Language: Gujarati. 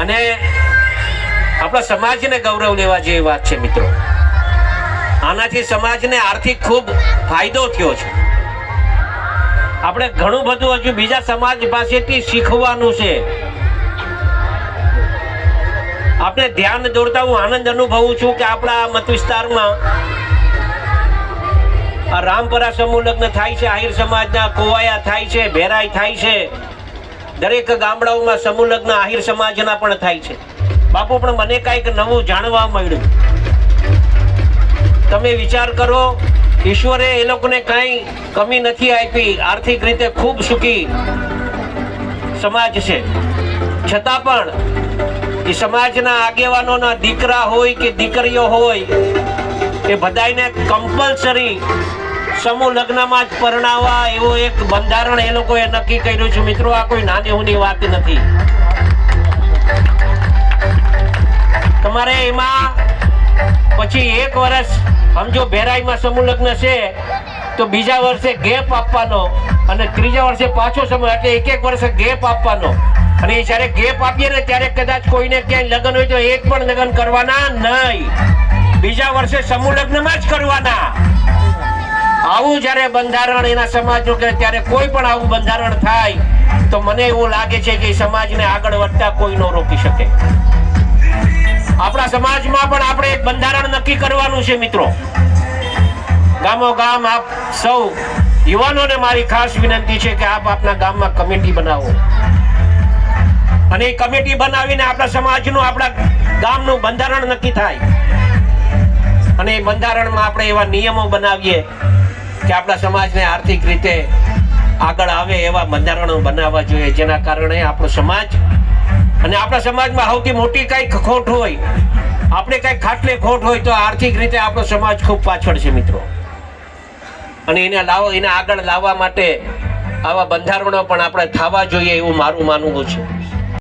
અને આપણા સમાજને ગૌરવ લેવા જેવી વાત છે મિત્રો. આનાથી સમાજને આર્થિક ખૂબ ફાયદો થયો છે. આપણે ઘણું બધું હજુ બીજા સમાજ પાસેથી શીખવાનું છે. આપણે ધ્યાન દોરતા હું આનંદ અનુભવું છું કે આપણા મત વિસ્તારમાં આ રામપરા સમૂહ લગ્ન થાય છે, આહિર સમાજના કોવાયા થાય છે, ભેરાઈ થાય છે. દરેક ગામડાઓમાં સમૂહ લગ્ન આહિર સમાજના પણ થાય છે. બાપુ, પણ મને કંઈક નવું જાણવા મળ્યું. તમે વિચાર કરો, ઈશ્વરે એ લોકોને કઈ કમી નથી આપી. આર્થિક રીતે ખૂબ સુખી સમાજ છે. છતાં પણ એ સમાજના આગેવાનોના દીકરા હોય કે દીકરીઓ હોય એ બધાને કમ્પલસરી સમૂહ લગ્નમાં જ પરણાવવા એવો એક બંધારણ એ લોકોએ નક્કી કર્યું છે. મિત્રો, આ કોઈ નાની ઊની વાત નથી. તમારે એમાં પછી 1 વર્ષ સમજો ભેરાઈમાં સમૂહ લગ્ન છે તો બીજા વર્ષે ગેપ આપવાનો અને ત્રીજા વર્ષે પાછો સમૂહ, એટલે 1 વર્ષે ગેપ આપવાનો. અને જ્યારે ગેપ આપીએ ને ત્યારે કદાચ કોઈને ક્યાંય લગ્ન હોય તો એક પણ લગ્ન કરવાના નહીં. બીજા વર્ષે સમૂહ લગ્નમાં જ કરવાના. આવું જ્યારે બંધારણ એના સમાજનું કે ત્યારે કોઈ પણ આવું બંધારણ થાય તો મને એવું લાગે છે કે સમાજને આગળ વધતા કોઈ ન રોકી શકે. આપણા સમાજમાં પણ આપણે એક બંધારણ નક્કી કરવાનું છે મિત્રો. ગામો ગામ આપ સૌ યુવાનોને મારી ખાસ વિનંતી છે કે આપ આપના ગામમાં કમિટી બનાવો અને એ કમિટી બનાવીને આપણા સમાજનું, આપણા ગામનું બંધારણ નક્કી થાય. અને એ બંધારણમાં આપણે એવા નિયમો બનાવીએ કે આપણા સમાજને આર્થિક રીતે આગળ આવે એવા બંધારણો બનાવવા જોઈએ, જેના કારણે આપણો સમાજ અને આપણા સમાજમાં સૌથી મોટી કંઈક ખોટ હોય, આપણે કંઈક ખાટલે ખોટ હોય તો આર્થિક રીતે આપણો સમાજ ખૂબ પાછળ છે મિત્રો. અને એને આગળ લાવવા માટે આવા બંધારણો પણ આપણે થવા જોઈએ એવું મારું માનવું છે.